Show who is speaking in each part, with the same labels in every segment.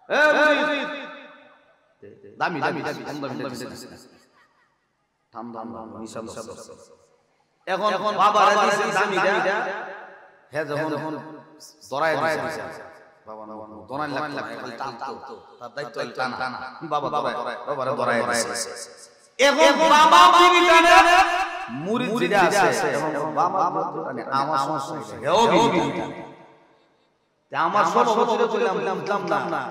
Speaker 1: এ মুরিদ দামি দামি কম দামি দিছে থাম থাম মিশাল এখন বাবা দিছে দামিটা হে যখন দরায় দিছে বাবা না দরাই লাগবে টান তার দায়িত্ব টানা বাবা দরায় দিছে এখন বাবা বিবিটা মুরিদ যেটা আছে এবং বাবা মানে আমার সমস্যা হেও বিবিটা তে আমার সব ছিল বললাম না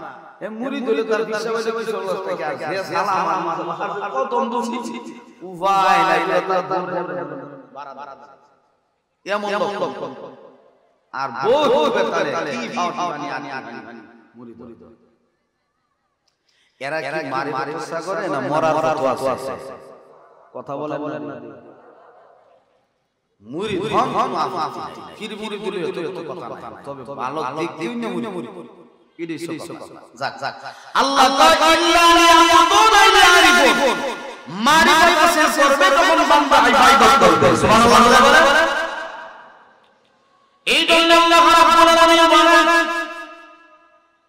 Speaker 1: এ মুরিদ হলে তার বিষয় হইছে কিছু অবস্থা কি আছে হে সালাম আমার কত দম দিছি উপায় নাই তার বাড়া এমন লোক আর বহুত বেতালে কি ফাওয়ানি আনি মুরিদ এরা কি মারি চেষ্টা করে না মরার তো আছে কথা বলে না মুরিদ হন ফির মুরিদ দিলে তো কথা নাই তবে ভালো দিক দিই না মুরিদ ইদি সব যাক আল্লাহ কয় ইল্লা ইয়াবুদুনা ইয়ারিফুন মারিফত শেষ করবে তখন বান্দা ইবাদত করবে সুবহানাল্লাহ বলে এই জন্য আল্লাহ রাব্বুল আলামিন বলেন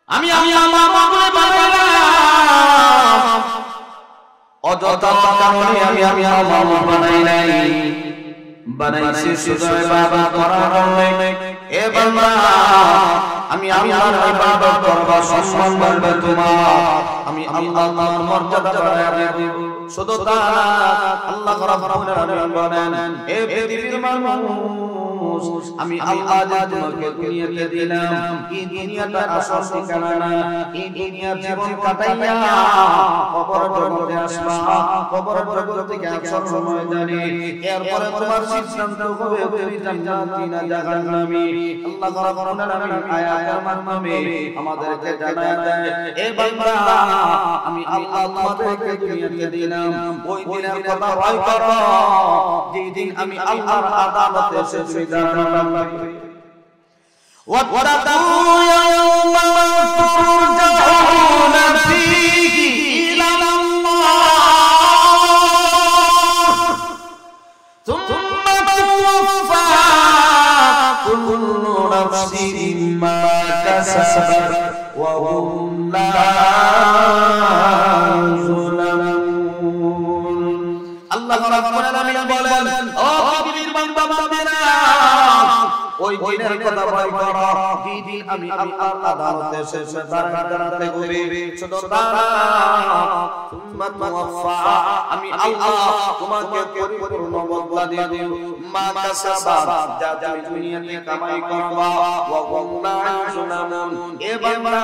Speaker 1: আমি আল্লাহ মাবুদে বানাইলাম অযথা কারণে আমি আল্লাহ বানাই নাই বানাইছি শুধু ইবাদত করার জন্য এ বান্দা আমি আল্লাহর ইবাদত করব সম্মান করবে তোমার আমি আল্লাহর মর্যাদা বাড়ায় দেব শুধু তা আল্লাহ রাব্বুল আলামিন বলেন এ পৃথিবীর মানুষ আমি আল্লাহ তোমাকে দুনিয়াতে দিলাম এই দুনিয়াটা আসল ঠিকানা না এই দুনিয়ার জীবন কাটাইয়া কবর জগতে আসবা কবর জগৎ থেকে আসল ময়দানে এরপরে তোমার সিদ্ধান্ত হবে তুমি জান্নাতি না জাহান্নামী আল্লাহ রাব্বুল আলামিন আয়াতের মাধ্যমে আমাদেরকে জানায় দেয় এ বান্দা আমি আল্লাহ তোমাদেরকে দুনিয়াতে দিলাম ওই দিনের কথা ভয় করো যেই দিন আমি আল্লাহর আদালতে এসে দাঁড়াবো ওয়াত্তাকু ইয়াওমা তুরজাউনা ফীহি ইলাল্লাহ সুম্মা তুওয়াফা কুল্লু নাফসিন মা কাসাবাত ওয়া হুম লা যুলামুন আল্লাহ রাব্বুল আলামিন বলেন ও পৃথিবীর বান্দারা ওই দিনের কথা ভয় করো যেই দিন আমি আল্লাহর আদালতে শেষে দাঁড়াতে হবে শুধু তারা সুম্মা তুওয়াফা আমি আল্লাহ তোমাকে পরিপূর্ণ বদলা দেব মা কাসাবাত যা তুমি দুনিয়াতে কামাই করবা ওয়া হুম লা যুলামুন এ বান্দা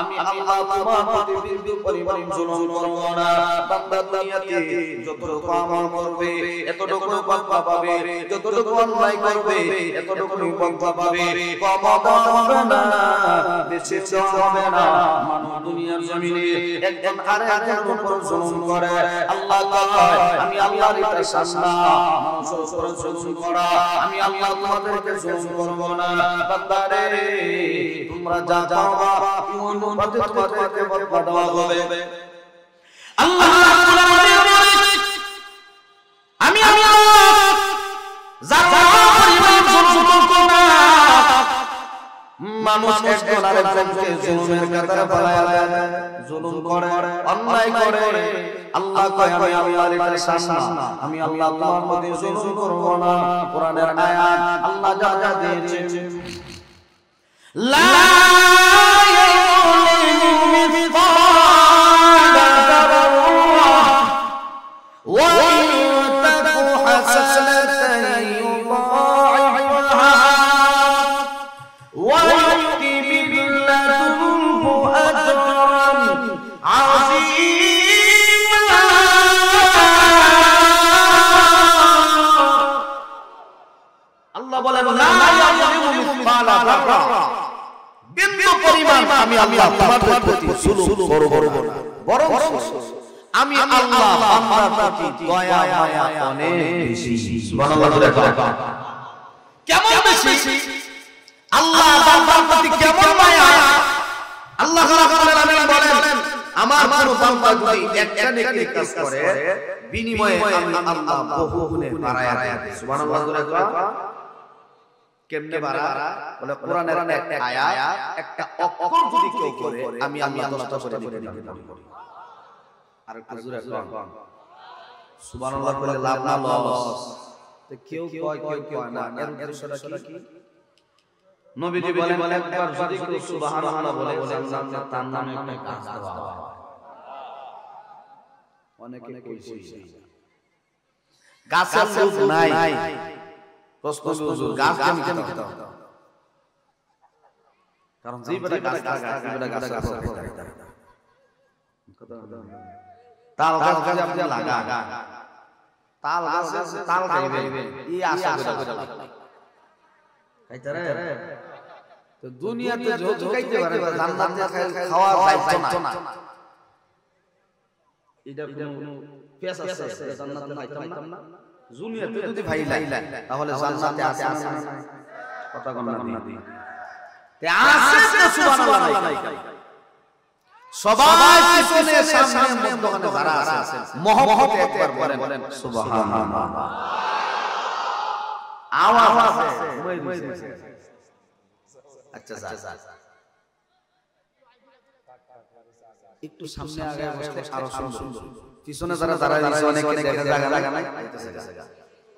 Speaker 1: আমি আল্লাহ তোমার প্রতি পরিমাণ জুলুম করব না বান্দা দুনিয়াতে যতটুকু আমল করবে এতটুকু বদলা পাবে যতটুকু অন্যায় করবে এতটুকু বদলা পাবে কম হবে না বেশি হবে না মানুষ দুনিয়ার জমিনে একজন আরেকজনের উপর জুলুম করে আল্লাহ কয় আমি আল্লাহর এটা শাসনা মানুষের উপর জুলুম করা আমি আল্লাহ তোমাদেরকে জুলুম করব না বান্দারে তোমরা যা চাওবা ইমান অনুপাতে তোমাদেরকে বদলা দেওয়া হবে আল্লাহ রাব্বুল আলামিন বলেন আমি আল্লাহ যারা পরিমাণ জুলুম করে মানুষ একজন আরেকজনকে জুলুমের কাতারে ফেলায় দেয় জুলুম করে অন্যায় করে আল্লাহ কয় আমি আল্লাহর এটা শাসনা আমি আল্লাহ তোমার প্রতি জুলুম করব না কোরআনের আয়াত আল্লাহ যা দিয়েছে লা ইয়াযলিমু মিসকালা যাররা ওয়া তাকু হাসানাতান ইউদাইফহা ওয়া ইউতি মিন লাদুনহু আজরান আযীমা আল্লাহ বলেন লা ইয়াযলিমু মিসকালা যাররা বিন্দু পরিমাণ আমি আল্লাহ তোমাদের প্রতি জুলুম করব না বরং আমি আল্লাহ বান্দার প্রতি দয়া মায়া অনেক বেশি সুবহানাল্লাহ কেমন বেশি আল্লাহ বান্দার প্রতি কেমন মায়া আল্লাহ রাব্বুল আলামিন বলেন আমার বান্দা যদি একটা নেকি কাজ করে বিনিময়ে আমি আল্লাহ বহু গুণে বাড়ায়া দেব সুবহানাল্লাহ কেমনে বাড়া বলে কোরআনের একটা আয়াত একটা অক্ষর যদি কেউ করে আমি আল্লাহ 10টা করে দিতে পারি। আর একটু জোরে কোন সুবহানাল্লাহ বলে লাভ না লস। তো কেউ কয় না এর উদ্দেশ্যটা কি? নবীজি বলেন একবার যদি কেউ সুবহানাল্লাহ বলে জান্নাতে তার নামে একটা গাছ দেওয়া হয়। অনেকে কইছে গাছের লোভ নাই, প্রশ্ন হুজুর গাছ কেমনে দিতে হবে? কারণ যেই বেটা গাছ আছে তাল গাছ যদি আপনি লাগা তাল গাছে তাল খাইবে এই আশা করে খাইতে রে। তো দুনিয়াতে যত খাইতে পারে জান্নাতে খাওয়া যাইতো না। এটা কোনো পেশ আছে জান্নাতে খাইতাম না। দুনিয়াতে যদি ভাইলা তাহলে জান্নাতে আছে না? কথা কোন না দি তে আছে তো সুবহানাল্লাহ নাই। সবাই পিছনে সামনে মধ্যখানে যারা আছে মহব্বতে একবার বলেন সুবহানাল্লাহ। আওয়াজ আছে আচ্ছা যা একটু সামনে আগে বসলে আরো সুন্দর। পিছনে যারা দাঁড়ায় আছে অনেকে দেখা জায়গা নাই,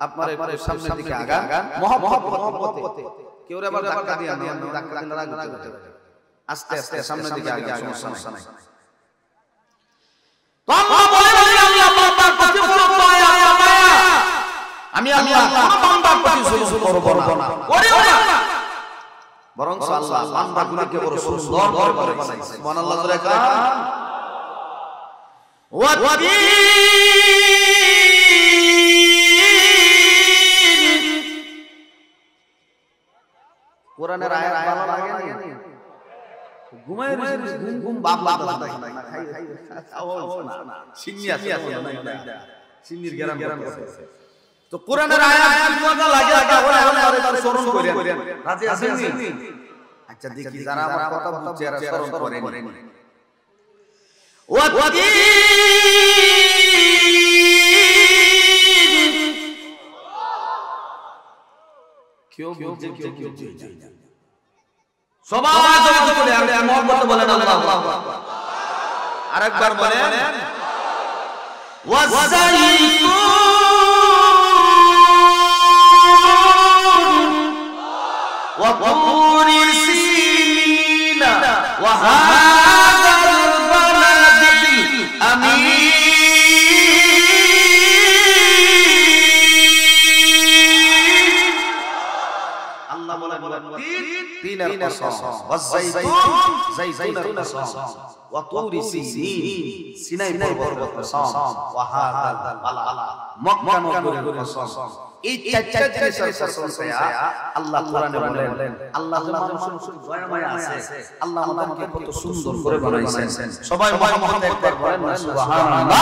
Speaker 1: আপনারা একটু সামনের দিকে আগান মহব্বতে। কেউ আবার ধাক্কা দিয়ে না, ধাক্কা দিলে লাগতে পারে। আস্তে আস্তে সামনের দিকে আগান, সমস্যা নাই। তো আল্লাহ বলেন আমি আল্লাহ তার প্রতি কোনো দয়া মায়া আমি আল্লাহ কোন বান্দার প্রতি জুলুম করব না, করিও না। বরং আল্লাহ বান্দাগুলোকে বড় সুন্দর করে বানাইছে। সুবহানাল্লাহ জোরে কান। কোরআনের আয়াত ভালো লাগে না? ঘুমায় ঘুম বাপ লাগে না। সিন্নি আছে সিন্নির গ্রাম করতেছে। তো কোরআনের আয়াত মজা লাগে ওরে স্মরণ করেন। রাজি আছেন নি? আচ্ছা দেখি যারা আমার কথা বুঝছে এরা স্মরণ করেন। কেউ বুঝছে কেউ বুঝছে না। সবাই জোরে বলে আপনি মহব্বত বলেন আল্লাহু আকবার। আরেকবার বলেন وطور سينين وهذا البلد الأمين الله بولن تين القصص والزيتون زيتون القصص وطور سينين سيناء পর্বত قصص وهذا البلد مكة القصص এই চারটা জিনিসের কসম আল্লাহ কোরআনে বলেন। আল্লাহ মানুষের দয়া মায়া আছে, আল্লাহ আমাদেরকে কত সুন্দর করে বানাইছেন। সবাই মহব্বত একবার বলেন না সুবহানাল্লাহ।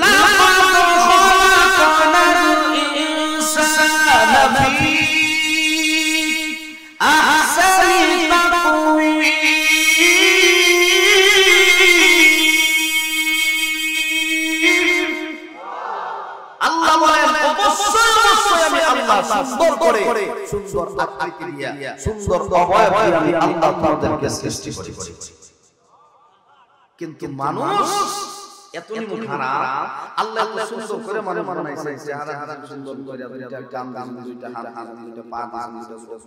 Speaker 1: লাকাদ খালাকনাল ইনসানা ফি আহসানি তাকওয়িম। আল্লাহ বলেন অবশ্যই আমি আল্লাহ সুন্দর করে সুন্দর আকৃতি দিয়া সুন্দর অবয়ব দিয়ে আমি আল্লাহ তাদেরকে সৃষ্টি করেছি। কিন্তু মানুষ এতনি খারাপ, আল্লাহ এত সুন্দর করে মানুষ বানাইছে, চেহারা সুন্দর করে, দুইটা কান দান, দুইটা হাত, দুইটা পা দান, দুইটা চোখ,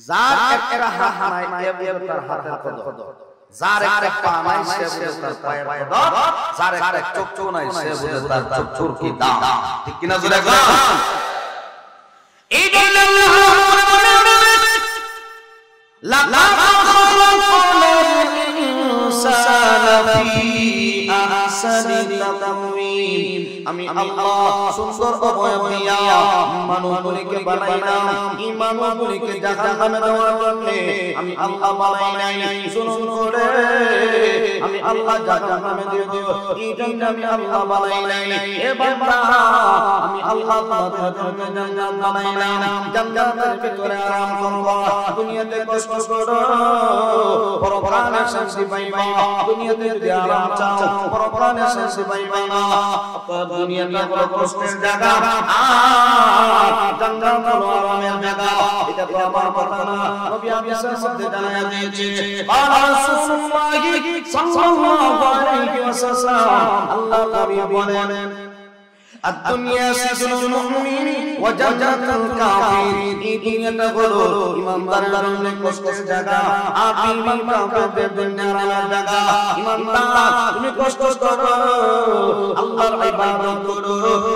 Speaker 1: যার একটা হাত নাই এ তার হাতের কদর, যার একটা পা নাই সে বুঝে তার পায়ের কদর, যার একটা চোখ নাই সে বুঝে তার চোখের কি দাম। ঠিক কিনা জোরে বলেন। এই জন্য আল্লাহ বলেন লাকাদ খালাকনাল ইনসানা ফি আহসানি তাকওয়িম। আমি আল্লাহ সুন্দর অবয়ব দিয়া মানুষগুলিকে বানাইলাম, এই মানুষগুলিকে জাহান্নামে দেওয়ার জন্য আমি আল্লাহ বানাই নাই জুলুম করে। আমি আল্লাহ জাহান্নামে দিয়ে দেব এই জন্য আমি আল্লাহ বানাই নাই। এ বান্দা আমি আল্লাহ আল্লাহ তোমাদের জন্য জান্নাত বানাইলাম, জান্নাতের ভিতরে আরাম করবা, দুনিয়াতে কষ্ট করো পরকালে শান্তি পাইবা, দুনিয়াতে যদি আরাম চাও পরকালে শান্তি পাইবা না। দুনিয়াটা হলো কষ্টের জায়গা আর জান্নাত হলো আরামের জায়গা। এটা তো আমার কথা না, নবী হাদিসের মধ্যে জানায়া দিয়েছে রাসূলুল্লাহ সাল্লাল্লাহু আলাইহি ওয়াসাল্লাম, আল্লাহ নবী বলেন الدنيا سجن المؤمن وجنة الكافر। এই দুনিয়াটা হলো ইমানদারের জন্য কষ্টের জায়গা আর বেঈমানদের জন্য আরামের জায়গা। ইমানদার তুমি কষ্ট করো, আল্লাহর ইবাদত করো,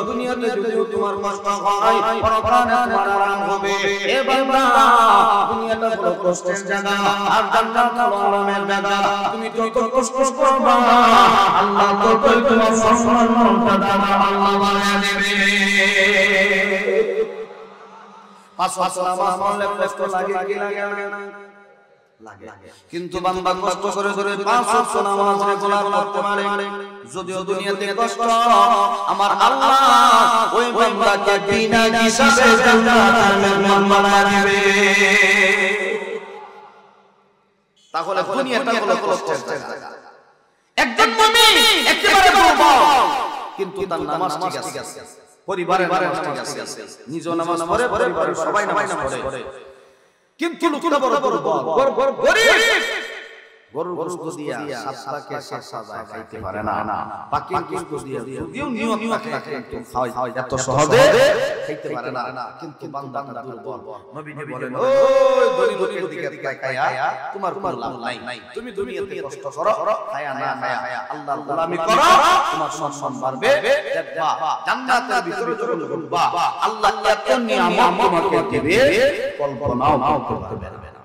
Speaker 1: দুনিয়াতে যদি তোমার কষ্ট হয় পরকালে তোমার আরাম হবে। এ বান্দা দুনিয়াটা হলো কষ্টের জায়গা আর জান্নাত হলো আরামের জায়গা। তুমি যত কষ্ট করবা আল্লাহ ততই তোমার সম্মান মর্যাদা আল্লাহ দেবে। পাঁচ ওয়াক্ত নামাজ পড়লে কষ্ট লাগে কি লাগে না? লাগে। কিন্তু বান্দা কষ্ট করে করে পাঁচ ওয়াক্ত নামাজ রেগুলার পড়তে পারে, যদিও দুনিয়াতে কষ্ট, আমার আল্লাহ ওই বান্দাকে বিনা হিসাবে জান্নাতের মেহমান বানায় দিবে। তাহলে দুনিয়াটা হলো কষ্টের জায়গা। একজন মুমিন একেবারে দুর্বল, কিন্তু তার নামাজ ঠিক আছে, পরিবারের নামাজ ঠিক আছে, নিজে নামাজ পড়ে, পরিবারের সবাই নামাজ পড়ে, কিন্তু লোকটা বড় গরীব, গরুর গোশত দিয়া সাতটাকে সাত সাজায় খাইতে পারে না, পাখির গোশত দিয়া যদিও নিয়ত থাকে কিন্তু খাওয়াই এত সহজে খাইতে পারে না। কিন্তু বান্দাটা দুর্বল। নবীজি বলেন ওই গরীবের দিকে তাকায়া তোমার কোনো লাভ নাই, তুমি দুনিয়াতে কষ্ট করো, খায়া না খায়া আল্লাহর গোলামি করো, তোমার সম্মান বাড়বে, দেখবা জান্নাতের ভিতরে যখন ঢুকবা আল্লাহ এত নিয়ামত তোমাকে দিবে কল্পনাও করতে পারবে না।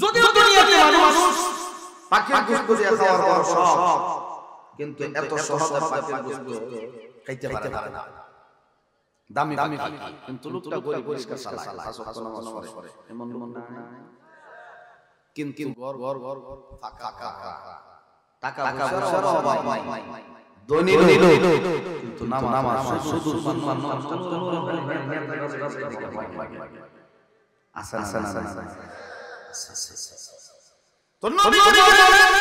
Speaker 1: যদিও দুনিয়াতে মানুষ পাখির গোশত দিয়ে খাওয়ার বড় শখ, কিন্তু এত সহজে পাখির গোশত খাইতে পারে না। দামি পাখি, কিন্তু লোকটা গরিব, পরিষ্কার চালায়, পাঁচ ওয়াক্ত নামাজ পড়ে, এমন না। কিন্তু ঘর ফাঁকা, টাকা পয়সার অভাব নাই, ধনী কিন্তু নামাজ শুধু সম্মান আসে না। তো নবী বলেন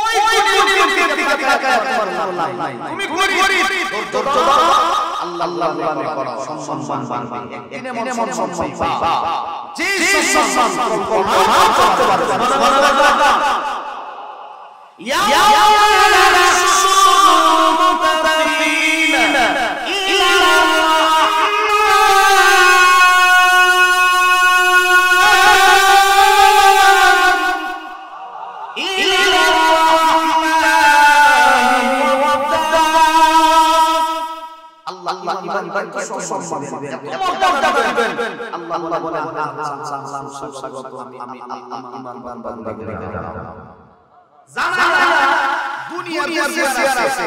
Speaker 1: ওই গরীবের দিকে তাকায় তোমার লাভ নাই, তুমি গরীব, ধৈর্য ধরো, আল্লাহ গোলামি করো, সম্মান বাড়বে, একদিন এমন সম্মান পাবা যে সম্মান কল্পনা করতে পারবে না। সুবহানাল্লাহ। ইয়া আল্লাহ বলেন সালাম সুস্বাগত, আমি আল্লাহ ঈমানদার বান্দাদেরকে জানাই দুনিয়ার চেয়ার আছে,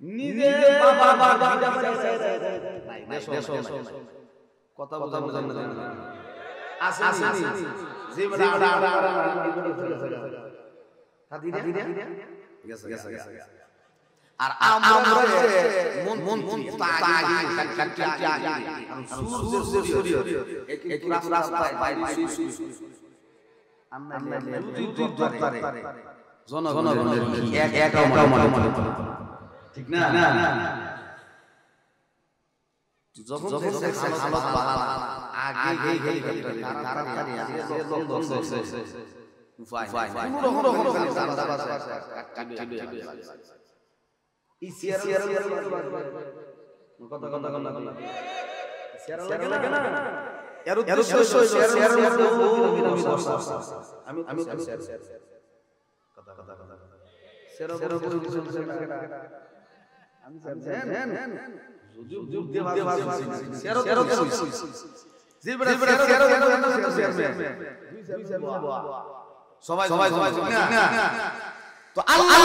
Speaker 1: নিজে বাবা কথা বোঝানো না আসেনি জিবরা আর আমরা মন তাগি সূর্য এক রাস্তায় বাইরে আমরা দরকারে জনগণের এক মনে ঠিক না যখন হালত বালা আগে তাড়াতাড়ি আসে লন্ডন দেশে উপায় কোন রকম খালি জানদা বাসা কাটতে ই সিয়ার কথা সিয়ার লাগে না এর উদ্দেশ্য সিয়ার আমি সিয়ার কথা সিয়ার আমি সিয়ার যদিও দেওয়া সিয়ার জিবরা সবাই না তো আল্লাহ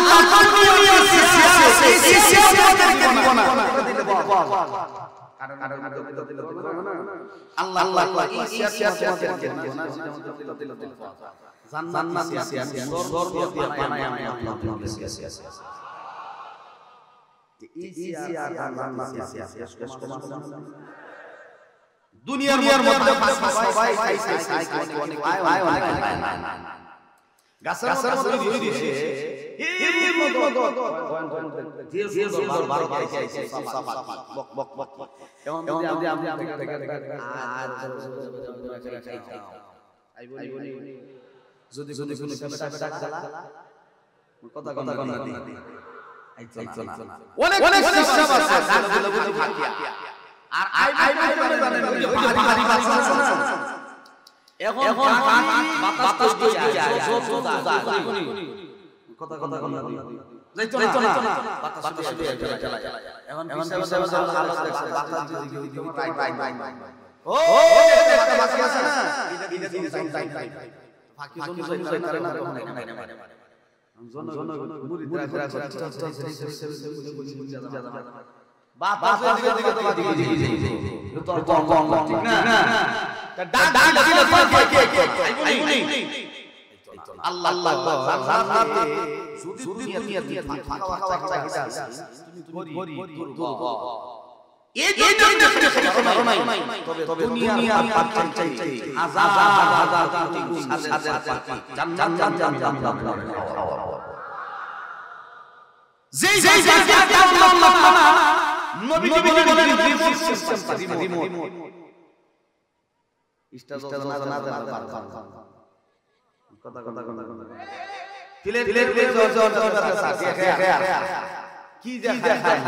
Speaker 1: আল্লাহ আল্লাহ জান্নাত স্বর্গ দিয়ে বানায় আমি আপনাদের কাছে দুনিয়ার মধ্যে সবাই খাইছে অনেক আয় অনেক গাছের মধ্যে দিয়েছে এর মধ্যে যে সুন্দর বারো খাইছে সাফা বক বক বক এখন যদি আমি আর আই বলি যদি কোনো ডাক দালা কথা কোন না দি আইতো না অনেক সিস্টেম আছে ডাকগুলো বলি ফাটিয়া আর আই বলে জানেন ওই যে পাহাড়ি ভাষা আছে না এখন বাতাস দিয়ে যায় জোর যায় কথা কোন না দি যাইতো না বাতাস দিয়ে যায় এখন বিশাল হালত দেখছে বাতাস দিয়ে টাই ও একটা বাকি আছে না এটা টাই ফাঁকি জন করে না তখন এখানে মারে জন মুড়ি দ্রা বাতাস দিকে তো বাকি তো ঠিক না ডাক দিলে আইবনি আল্লাহ জান্নাতে যদি দুনিয়াতে ফাঁকা চাহিদা আছে তুমি গরি দুর্বল এই জন্য খেতে পারো নাই তবে দুনিয়ার পাচ্ছেন চাইতে হাজার কোটি গুণ হাজার পাখি জান্নাত যেই জায়গা আল্লাহ না নবী বলেন রিমোট সিস্টেম রিমোট ইস্টা না কথা প্লেট কি দেখায়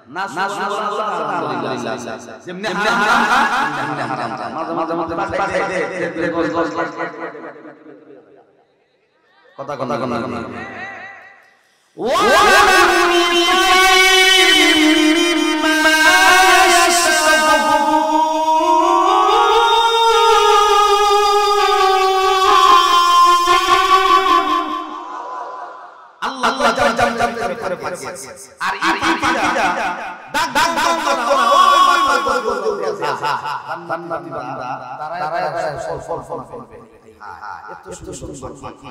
Speaker 1: না আলহামদুলিল্লাহ যেমনি হারাম মাঝে খাই দে কথা আর এই পাখিটা ডাক করতো না ওই জান্নাতি বান্দা তারাই ফল করবে এত সুন্দর পাখি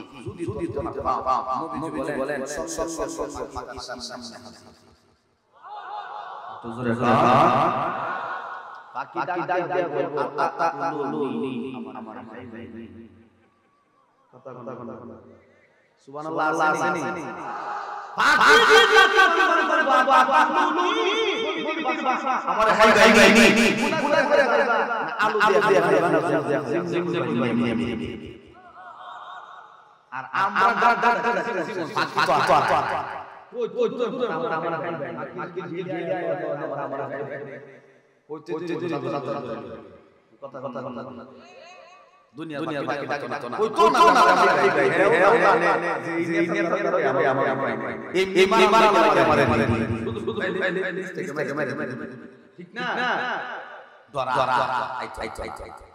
Speaker 1: যদি তো না পাও নবী বলেন সব পাখি সামনে হাজির তো জোরে পাখি ডাক দিয়ে বলবো আতাউলুনি আমার ভাই কথা সুবহানাল্লাহ আসেনি পাখি করে বাবা আমার ভাই নি গুনাহ করে আলু দিয়ে আর আমরা ডাক দুনিয়ার বাকি ডাকে না ওই তো না ঠিক না দরা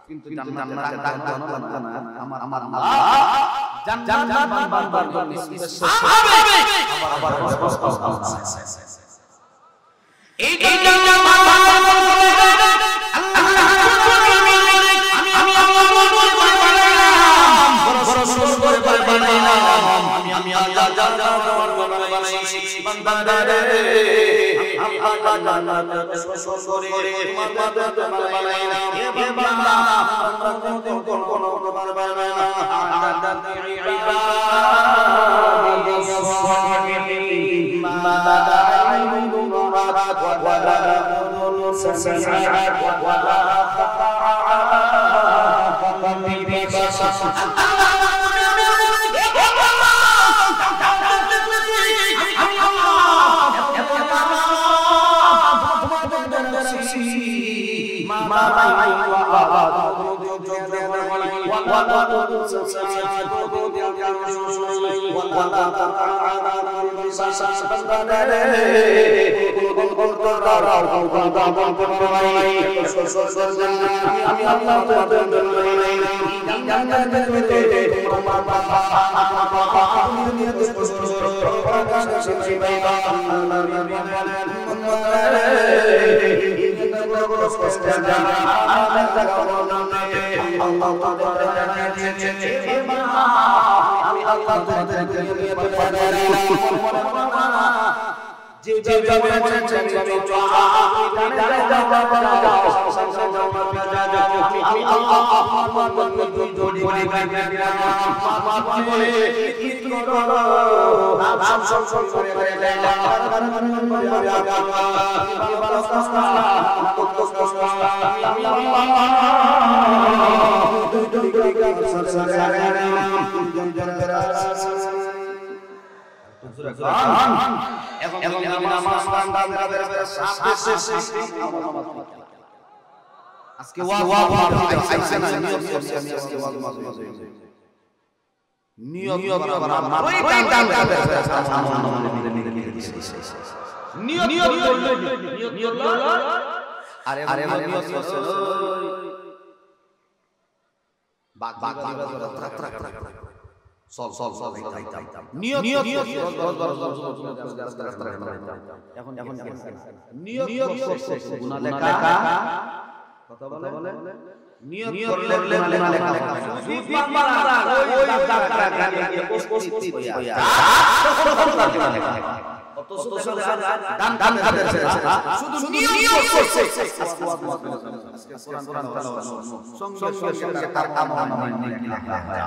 Speaker 1: কিন্তু জান্নাতে ডাক জানো লাগবে না আমার আল্লাহ জান্নাত বান্দার জন্য স্পেশাল আবার এই জান্নাত আমি আল্লাহ জান্নাত বানাইছি বান্দারে আমি আল্লাহ জান্নাত স্পর্শ করে জান্নাত বানাইলাম এ বান্দা কোন পারবে না জান্নাত ইবাদ সালিহিন মা লা আইনুন রাআত ওয়া লা উযুনুন সামিআত ওয়া লা খাতারা বিবি বাসা কষ্টে যারা আল্লাহ জায়গা বলতে আল্লাহ তাআলা জানিয়েছেন আমি আল্লাহ তোমাদেরকে নিয়ে পাঠালাম যে যাবে আমি আল্লাহ আপনার বন্ধু জোড়ি করে দিলাম বলে কি করো সব করে দিলাম আমি আজকে ওয়াজ আইছে না নিয়ত করছি আমি আজকে ওয়াজ নিয়ত করা ওই কাম নিয়ত আরে নিয়ত করছে বাগ সল নিয়ত এখন নিয়ত করছে গুনাহ লেখা কথা বলে নিয়ত করলে গুনাহ লেখা সুদ বান্দা ওই ডাক্তার গায়ে উপস্থিত হইয়া কত সুদ দান কাদের শুধু নিয়ত করছে আজকে কোরআন তেলাওয়াত সঙ্গে তার আমল নেকি লেখা হয়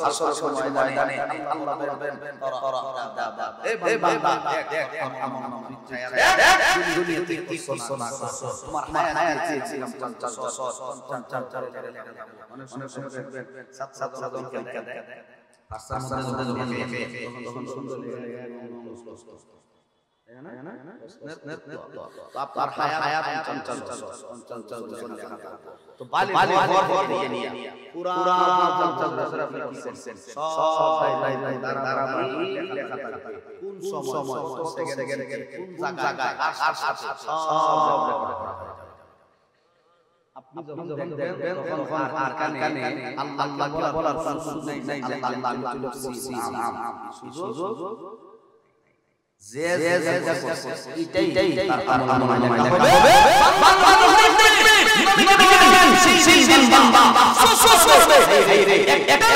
Speaker 1: আসর সময় ময়দানে আল্লাহ বলবেন এই বান্দা দেখ আমল দুনিয়াতে কি করছ না করছ তোমার হায়াত চেয়েছিলাম চঞ্চল অনেক সময় দেখবেন সাত পরীক্ষা দেয় রাস্তার মধ্যে তখন সুন্দর আপনার হায়াত চঞ্চল তো বালি ঘর দিয়ে নিয়ে পুরা চঞ্চল আপনি কি করছেন সব ভাই দাঁড়াবাড়ি লেখা থাকবে কোন সময় কত সেকেন্ড কোন জায়গায় আর সাথে সব রেকর্ড করা হয় আপনি যখন দেখবেন তখন আর কানে আল্লাহ বলার সুযোগ নাই আল্লাহ সুযোগ যে করছে এটাই তার আমল লেখা হবে বান্দা যখন দেখবে সেই বান্দা আফসোস করবে এটা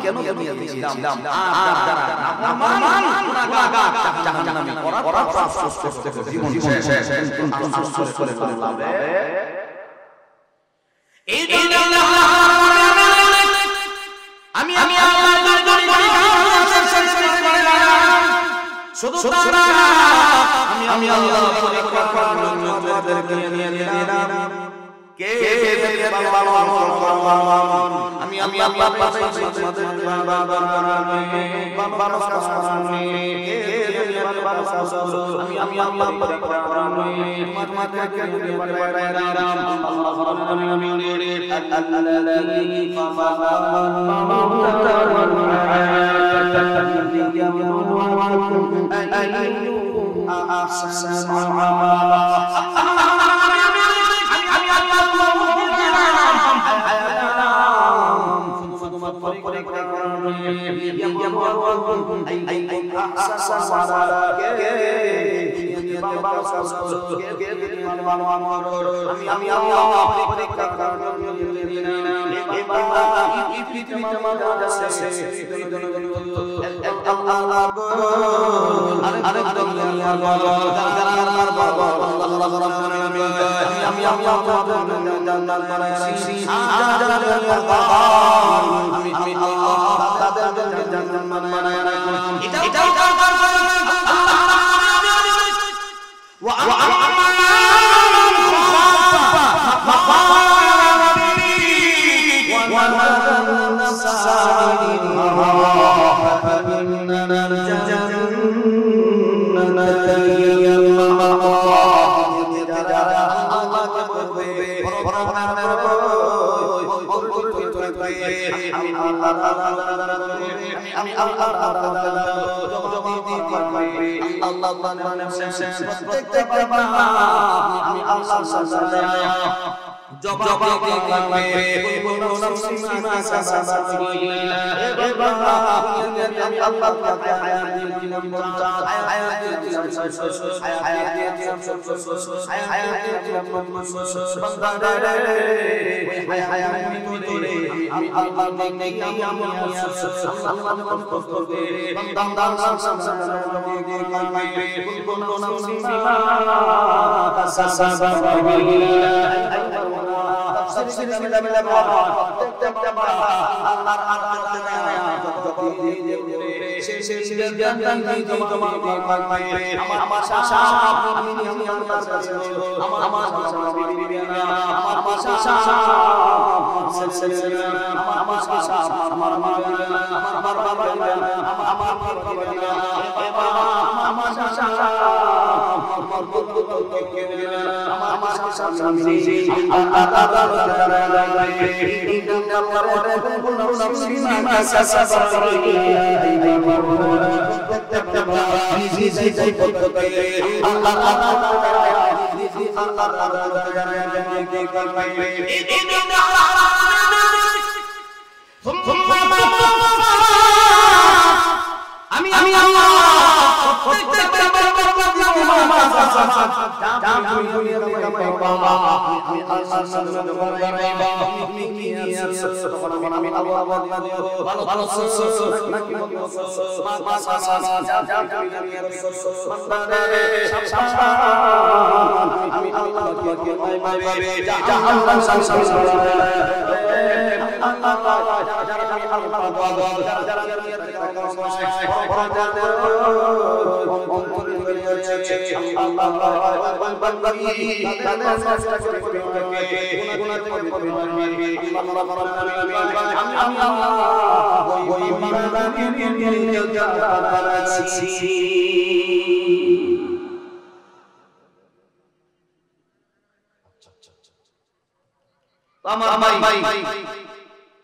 Speaker 1: কেন দুনিয়া দিয়েছিলাম আর দ্বারা নাফরমান গুনাহগার জাহান্নামে করা আফসোস করতে জীবন শেষ কিন্তু আফসোস করে লাভে এই জন্য আমি আল্লাহর দরবারে শুধু তারা আমি আল্লাহ পরীক্ষা করার জন্য তাদেরকে নিয়ে নিলাম কে বাবা আমি আল্লাহ পাঠাইছি তোমাদের বাবা আমি আল্লাহ পরীক্ষা করার জন্য তোমাদেরকে নিয়ে পাঠাইলাম আল্লাহ রাব্বুল আলামিন আল্লাযী أيكم أحسن عملا الجنة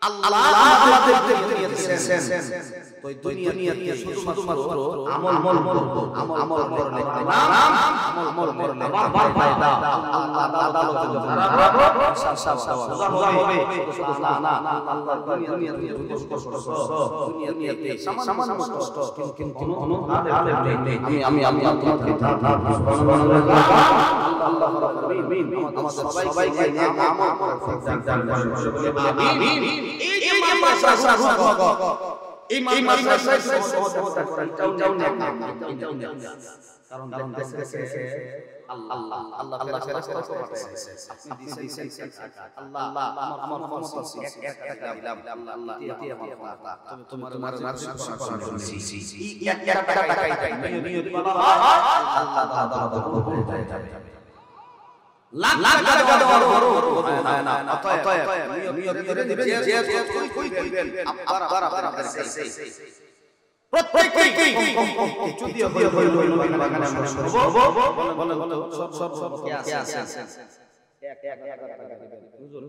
Speaker 1: আল্লাহ আমাদেরকে দিয়েছেন তো দুনিয়াতে শুধুমাত্র আমল করলে আমল করলে আমার ফায়দা আল্লাহ আদালতে হবে না আল্লাহ দুনিয়াতে সামান্য কষ্ট কিন্তু আমি আপনাকে আল্লাহ রাব্বুল আলামিন আমাদের সবাইকে আমল করার তৌফিক দান করুন আমিন। এই মাদ্রাসা এই মাদ্রাসায় সহযোগিতা করা এটাও নেক কারণ দেখতেছে আল্লাহ ফেরেশতা পাঠাইছে আপনি দিয়েছেন আল্লাহ আমার ক্ষমতা আছে এক দিলাম আল্লাহ এটি আমার ক্ষমতা তোমার রাজি করার জন্য এক টাকাই চাই নিয়ত করা আল্লাহ আদালত করতে যাবে লাখ টাকা দেওয়ার না অতএব নিয়ত করে দিবেন যে কই করবেন আপনারা কাছে প্রত্যেককেই যদি হইল বাগানে আমরা করব বলেন সব কে আছে এক টাকা দিবেন